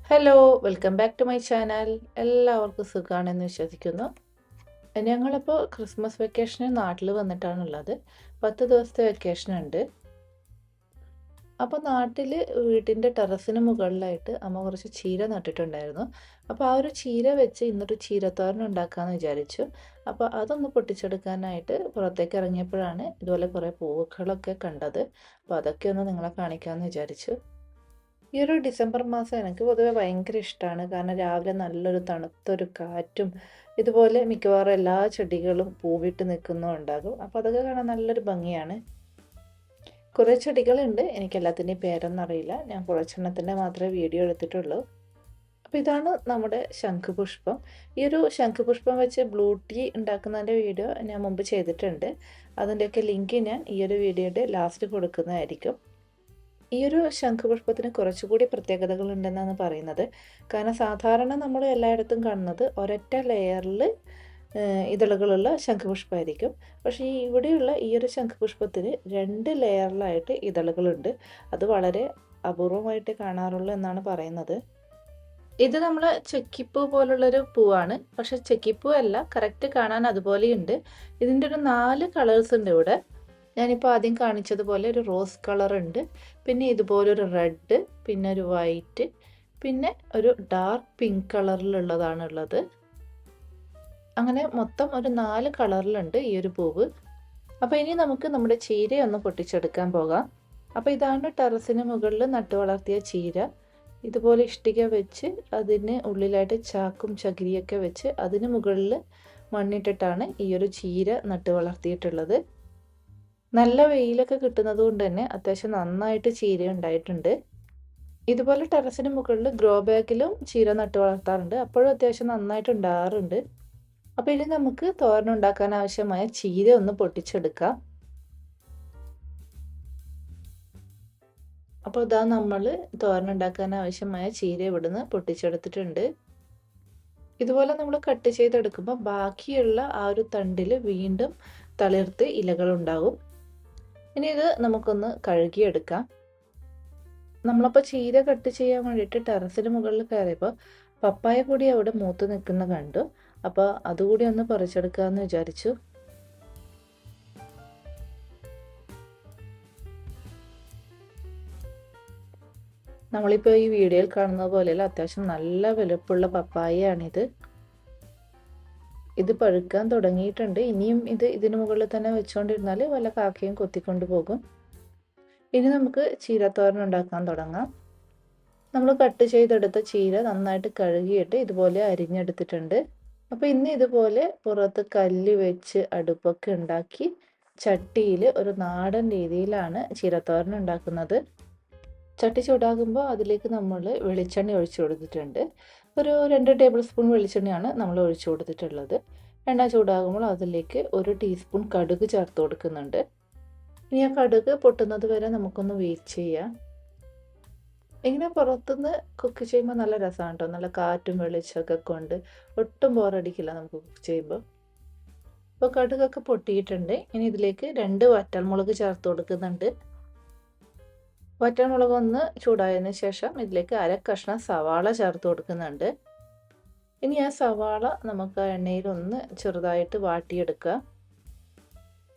Hello, welcome back to my channel. എല്ലാവർക്കും സുഖമാണെന്ന് വിശ്വസിക്കുന്നു. ഞങ്ങളിപ്പോൾ ക്രിസ്മസ് വെക്കേഷന് നാട്ടിൽ വന്നിട്ടാണുള്ളത്. 10 ദിവസത്തെ വെക്കേഷൻ ഉണ്ട്. അപ്പോൾ നാട്ടിൽ വീട്ടിൻ്റെ ടെറസിന് മുകളിലായിട്ട് അമ്മ കുറച്ച് ചീര നട്ടിട്ടുണ്ടായിരുന്നു. അപ്പോൾ ആ ഒരു ചീര വെച്ച് ഇന്നൊരു ചീരത്തോരൻ ഉണ്ടാക്കാമെന്ന് വിചാരിച്ചു. അപ്പോൾ അതൊന്ന് പൊട്ടിച്ചെടുക്കാനായിട്ട് പുറത്തേക്ക് ഇറങ്ങിയപ്പോഴാണ് ഇതുപോലെ കുറേ പൂക്കളൊക്കെ കണ്ടത്. അപ്പോൾ അതൊക്കെ ഒന്ന് നിങ്ങളെ കാണിക്കാമെന്ന് വിചാരിച്ചു. ഈ ഒരു ഡിസംബർ മാസം എനിക്ക് പൊതുവെ ഭയങ്കര ഇഷ്ടമാണ്. കാരണം രാവിലെ നല്ലൊരു തണുത്തൊരു കാറ്റും ഇതുപോലെ മിക്കവാറും എല്ലാ ചെടികളും പൂവിട്ട് നിൽക്കുന്നുണ്ടാകും. അപ്പോൾ അതൊക്കെ കാണാൻ നല്ലൊരു ഭംഗിയാണ്. കുറേ ചെടികളുണ്ട്, എനിക്ക് എല്ലാത്തിൻ്റെയും പേരൊന്നും അറിയില്ല. ഞാൻ കുറച്ചെണ്ണത്തിൻ്റെ മാത്രമേ വീഡിയോ എടുത്തിട്ടുള്ളൂ. അപ്പോൾ ഇതാണ് നമ്മുടെ ശംഖുപുഷ്പം. ഈ ഒരു ശംഖുപുഷ്പം വെച്ച് ബ്ലൂ ടീ ഉണ്ടാക്കുന്നതിൻ്റെ വീഡിയോ ഞാൻ മുമ്പ് ചെയ്തിട്ടുണ്ട്. അതിൻ്റെയൊക്കെ ലിങ്ക് ഞാൻ ഈ ഒരു വീഡിയോയുടെ ലാസ്റ്റ് കൊടുക്കുന്നതായിരിക്കും. ഈ ഒരു ശംഖുപുഷ്പത്തിന് കുറച്ചുകൂടി പ്രത്യേകതകളുണ്ടെന്നാണ് പറയുന്നത്. കാരണം സാധാരണ നമ്മൾ എല്ലായിടത്തും കാണുന്നത് ഒരൊറ്റ ലെയറിൽ ഇതളുകളുള്ള ശംഖുപുഷ്പമായിരിക്കും. പക്ഷേ ഇവിടെയുള്ള ഈ ഒരു ശംഖുപുഷ്പത്തിന് 2 ലെയറിലായിട്ട് ഇതളുകളുണ്ട്. അത് വളരെ അപൂർവമായിട്ട് കാണാറുള്ളൂ എന്നാണ് പറയുന്നത്. ഇത് നമ്മൾ ചെക്കിപ്പൂ പോലുള്ളൊരു പൂവാണ്. പക്ഷെ ചെക്കിപ്പൂ അല്ല, കറക്റ്റ് കാണാൻ അതുപോലെയുണ്ട്. ഇതിൻ്റെ ഒരു 4 കളേഴ്സ് ഉണ്ട് ഇവിടെ. ഞാനിപ്പോൾ ആദ്യം കാണിച്ചതുപോലെ ഒരു റോസ് കളർ ഉണ്ട്, പിന്നെ ഇതുപോലൊരു റെഡ്, പിന്നെ ഒരു വൈറ്റ്, പിന്നെ ഒരു ഡാർക്ക് പിങ്ക് കളറിലുള്ളതാണ് ഉള്ളത്. അങ്ങനെ മൊത്തം ഒരു 4 കളറിലുണ്ട് ഈ ഒരു പൂവ്. അപ്പോൾ ഇനി നമുക്ക് നമ്മുടെ ചീരയൊന്ന് പൊട്ടിച്ചെടുക്കാൻ പോകാം. അപ്പോൾ ഇതാണ് ടെറസിന് മുകളിൽ നട്ടു വളർത്തിയ ചീര. ഇതുപോലെ ഇഷ്ടിക വെച്ച് അതിന് ഉള്ളിലായിട്ട് ചാക്കും ചകിരിയൊക്കെ വെച്ച് അതിന് മുകളിൽ മണ്ണിട്ടിട്ടാണ് ഈ ഒരു ചീര നട്ടു വളർത്തിയിട്ടുള്ളത്. നല്ല വെയിലൊക്കെ കിട്ടുന്നത് കൊണ്ട് തന്നെ അത്യാവശ്യം നന്നായിട്ട് ചീര ഉണ്ടായിട്ടുണ്ട്. ഇതുപോലെ ടെറസിന് മുകളിൽ ഗ്രോ ബാഗിലും ചീര നട്ടു വളർത്താറുണ്ട്. അപ്പോഴും അത്യാവശ്യം നന്നായിട്ട് ഉണ്ടാകാറുണ്ട്. അപ്പോൾ ഇനി നമുക്ക് തോരൻ ഉണ്ടാക്കാൻ ആവശ്യമായ ചീര ഒന്ന് പൊട്ടിച്ചെടുക്കാം. അപ്പോൾ ഇതാ നമ്മൾ തോരൻ ഉണ്ടാക്കാൻ ആവശ്യമായ ചീര ഇവിടുന്ന് പൊട്ടിച്ചെടുത്തിട്ടുണ്ട്. ഇതുപോലെ നമ്മൾ കട്ട് ചെയ്തെടുക്കുമ്പോൾ ബാക്കിയുള്ള ആ ഒരു തണ്ടിൽ വീണ്ടും തളിർത്ത് ഇലകളുണ്ടാകും. ഇനി ഇത് നമുക്കൊന്ന് കഴുകിയെടുക്കാം. നമ്മളപ്പോൾ ചീര കട്ട് ചെയ്യാൻ വേണ്ടിയിട്ട് ടെറസിന് മുകളിൽ കയറിയപ്പോൾ പപ്പായ കൂടി അവിടെ മൂത്ത് നിൽക്കുന്ന കണ്ടു. അപ്പോൾ അതുകൂടി ഒന്ന് പറിച്ചെടുക്കാമെന്ന് വിചാരിച്ചു. നമ്മളിപ്പോൾ ഈ വീഡിയോയിൽ കാണുന്ന പോലെയല്ല, അത്യാവശ്യം നല്ല വലുപ്പമുള്ള പപ്പായയാണിത്. ഇത് പഴുക്കാൻ തുടങ്ങിയിട്ടുണ്ട്. ഇനിയും ഇതിന് മുകളിൽ തന്നെ വെച്ചുകൊണ്ടിരുന്നാൽ വല്ല കാക്കയും കൊത്തിക്കൊണ്ടു പോകും. ഇനി നമുക്ക് ചീരത്തോരൻ ഉണ്ടാക്കാൻ തുടങ്ങാം. നമ്മൾ കട്ട് ചെയ്തെടുത്ത ചീര നന്നായിട്ട് കഴുകിയിട്ട് ഇതുപോലെ അരിഞ്ഞെടുത്തിട്ടുണ്ട്. അപ്പോൾ ഇന്ന് ഇതുപോലെ പുറത്ത് കല്ല് വെച്ച് അടുപ്പൊക്കെ ഉണ്ടാക്കി ചട്ടിയിൽ ഒരു നാടൻ രീതിയിലാണ് ചീരത്തോരൻ ഉണ്ടാക്കുന്നത്. ചട്ടി ചൂടാകുമ്പോൾ അതിലേക്ക് നമ്മൾ വെളിച്ചെണ്ണ ഒഴിച്ചു കൊടുത്തിട്ടുണ്ട്. ഒരു 2 ടേബിൾ സ്പൂൺ വെളിച്ചെണ്ണയാണ് നമ്മൾ ഒഴിച്ചു കൊടുത്തിട്ടുള്ളത്. എണ്ണ ചൂടാകുമ്പോൾ അതിലേക്ക് 1 ടീസ്പൂൺ കടുക് ചേർത്ത് കൊടുക്കുന്നുണ്ട്. ഇനി ആ കടുക് പൊട്ടുന്നത് വരെ നമുക്കൊന്ന് വെയിറ്റ് ചെയ്യാം. ഇങ്ങനെ പുറത്തുനിന്ന് കുക്ക് ചെയ്യുമ്പോൾ നല്ല രസമാണ് കേട്ടോ. നല്ല കാറ്റും വെളിച്ചമൊക്കെ കൊണ്ട് ഒട്ടും ബോറടിക്കില്ല നമുക്ക് കുക്ക് ചെയ്യുമ്പോൾ. അപ്പോൾ കടുകൊക്കെ പൊട്ടിയിട്ടുണ്ട്. ഇനി ഇതിലേക്ക് 2 വറ്റൽമുളക് ചേർത്ത് കൊടുക്കുന്നുണ്ട്. വറ്റൽമുളക് ഒന്ന് ചൂടായതിനു ശേഷം ഇതിലേക്ക് 1/2 കഷ്ണം സവാള ചേർത്ത് കൊടുക്കുന്നുണ്ട്. ഇനി ആ സവാള നമുക്ക് എണ്ണയിൽ ഒന്ന് ചെറുതായിട്ട് വാട്ടിയെടുക്കുക.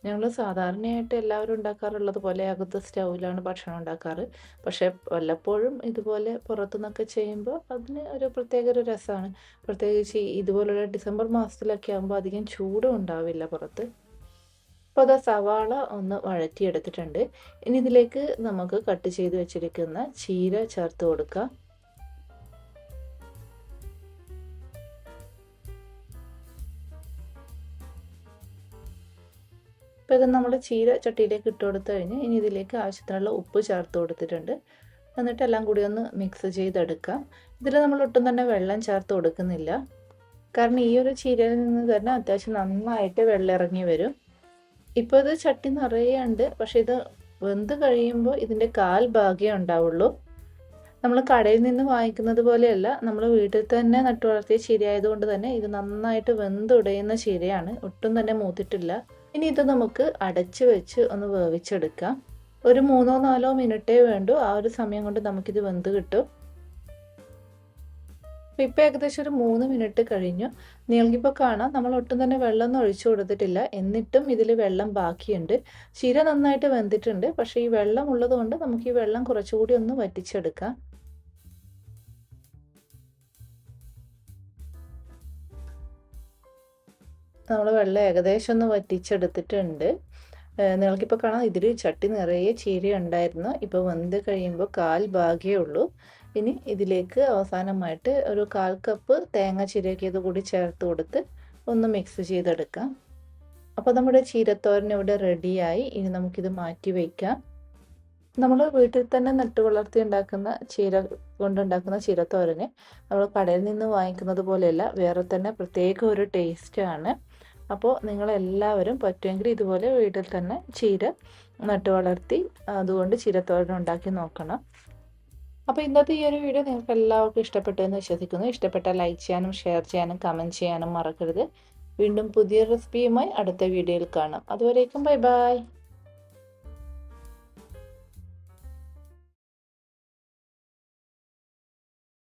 ഞങ്ങൾ സാധാരണയായിട്ട് എല്ലാവരും ഉണ്ടാക്കാറുള്ളത് പോലെ അകത്ത് സ്റ്റൗവിലാണ് ഭക്ഷണം ഉണ്ടാക്കാറ്. പക്ഷേ വല്ലപ്പോഴും ഇതുപോലെ പുറത്തുനിന്നൊക്കെ ചെയ്യുമ്പോൾ അതിന് ഒരു പ്രത്യേക ഒരു രസമാണ്. പ്രത്യേകിച്ച് ഇതുപോലുള്ള ഡിസംബർ മാസത്തിലൊക്കെ ആകുമ്പോൾ അധികം ചൂടും ഉണ്ടാവില്ല പുറത്ത്. അപ്പോൾ അത് സവാള ഒന്ന് വഴറ്റിയെടുത്തിട്ടുണ്ട്. ഇനി ഇതിലേക്ക് നമുക്ക് കട്ട് ചെയ്ത് വെച്ചിരിക്കുന്ന ചീര ചേർത്ത് കൊടുക്കാം. അപ്പോൾ ഇത് നമ്മൾ ചീര ചട്ടിയിലേക്ക് ഇട്ട് കൊടുത്തു കഴിഞ്ഞ് ഇനി ഇതിലേക്ക് ആവശ്യത്തിനുള്ള ഉപ്പ് ചേർത്ത് കൊടുത്തിട്ടുണ്ട്. എന്നിട്ട് എല്ലാം കൂടി ഒന്ന് മിക്സ് ചെയ്തെടുക്കാം. ഇതിൽ നമ്മൾ ഒട്ടും തന്നെ വെള്ളം ചേർത്ത് കൊടുക്കുന്നില്ല. കാരണം ഈ ഒരു ചീരയിൽ നിന്ന് തന്നെ അത്യാവശ്യം നന്നായിട്ട് വെള്ളം ഇറങ്ങി വരും. ഇപ്പോൾ ഇത് ചട്ടി നിറയെ ഉണ്ട്. പക്ഷെ ഇത് വെന്ത് കഴിയുമ്പോൾ ഇതിൻ്റെ 1/4 ഭാഗമേ ഉണ്ടാവുള്ളൂ. നമ്മൾ കടയിൽ നിന്ന് വാങ്ങിക്കുന്നത് പോലെയല്ല, നമ്മൾ വീട്ടിൽ തന്നെ നട്ടു വളർത്തിയ ചീര ആയതുകൊണ്ട് തന്നെ ഇത് നന്നായിട്ട് വെന്തുടയുന്ന ചീരയാണ്. ഒട്ടും തന്നെ മൂത്തിട്ടില്ല. ഇനി ഇത് നമുക്ക് അടച്ച് വെച്ച് ഒന്ന് വേവിച്ചെടുക്കാം. ഒരു 3-4 മിനിറ്റേ വേണ്ടൂ. ആ ഒരു സമയം കൊണ്ട് നമുക്കിത് വെന്ത് കിട്ടും. അപ്പോൾ ഇപ്പോൾ ഏകദേശം ഒരു 3 മിനിറ്റ് കഴിഞ്ഞു. നിങ്ങൾക്കിപ്പോൾ കാണാം നമ്മൾ ഒട്ടും തന്നെ വെള്ളമൊന്നും ഒഴിച്ചു കൊടുത്തിട്ടില്ല. എന്നിട്ടും ഇതിൽ വെള്ളം ബാക്കിയുണ്ട്. ചീര നന്നായിട്ട് വെന്തിട്ടുണ്ട്. പക്ഷേ ഈ വെള്ളം ഉള്ളതുകൊണ്ട് നമുക്ക് ഈ വെള്ളം കുറച്ചുകൂടി ഒന്ന് വറ്റിച്ചെടുക്കാം. നമ്മൾ വെള്ളം ഏകദേശം ഒന്ന് വറ്റിച്ചെടുത്തിട്ടുണ്ട്. നിങ്ങൾക്കിപ്പോൾ കാണാം ഇതിൽ ചട്ടി നിറയെ ചീര ഉണ്ടായിരുന്നു. ഇപ്പോൾ വെന്ത് കഴിയുമ്പോൾ 1/4 ഭാഗമേ ഉള്ളൂ. ഇനി ഇതിലേക്ക് അവസാനമായിട്ട് ഒരു 1/4 കപ്പ് തേങ്ങ ചിരകിയത് കൂടി ചേർത്ത് കൊടുത്ത് ഒന്ന് മിക്സ് ചെയ്തെടുക്കാം. അപ്പോൾ നമ്മുടെ ചീരത്തോരൻ ഇവിടെ റെഡിയായി. ഇനി നമുക്കിത് മാറ്റി വയ്ക്കാം. നമ്മൾ വീട്ടിൽ തന്നെ നട്ടു വളർത്തി ഉണ്ടാക്കുന്ന ചീര കൊണ്ടുണ്ടാക്കുന്ന ചീരത്തോരന് നമ്മൾ കടയിൽ നിന്ന് വാങ്ങിക്കുന്നത് പോലെയല്ല, വേറെ തന്നെ പ്രത്യേക ഒരു ടേസ്റ്റാണ്. അപ്പോൾ നിങ്ങളെല്ലാവരും പറ്റുമെങ്കിൽ ഇതുപോലെ വീട്ടിൽ തന്നെ ചീര നട്ടു വളർത്തി അതുകൊണ്ട് ചീരത്തോരൻ ഉണ്ടാക്കി നോക്കണം. അപ്പോൾ ഇന്നത്തെ ഈ ഒരു വീഡിയോ നിങ്ങൾക്ക് എല്ലാവർക്കും ഇഷ്ടപ്പെട്ടു എന്ന് വിശ്വസിക്കുന്നു. ഇഷ്ടപ്പെട്ടാൽ ലൈക്ക് ചെയ്യാനും ഷെയർ ചെയ്യാനും കമൻറ്റ് ചെയ്യാനും മറക്കരുത്. വീണ്ടും പുതിയ റെസിപ്പിയുമായി അടുത്ത വീഡിയോയിൽ കാണാം. അതുവരേക്കും ബൈ ബൈ.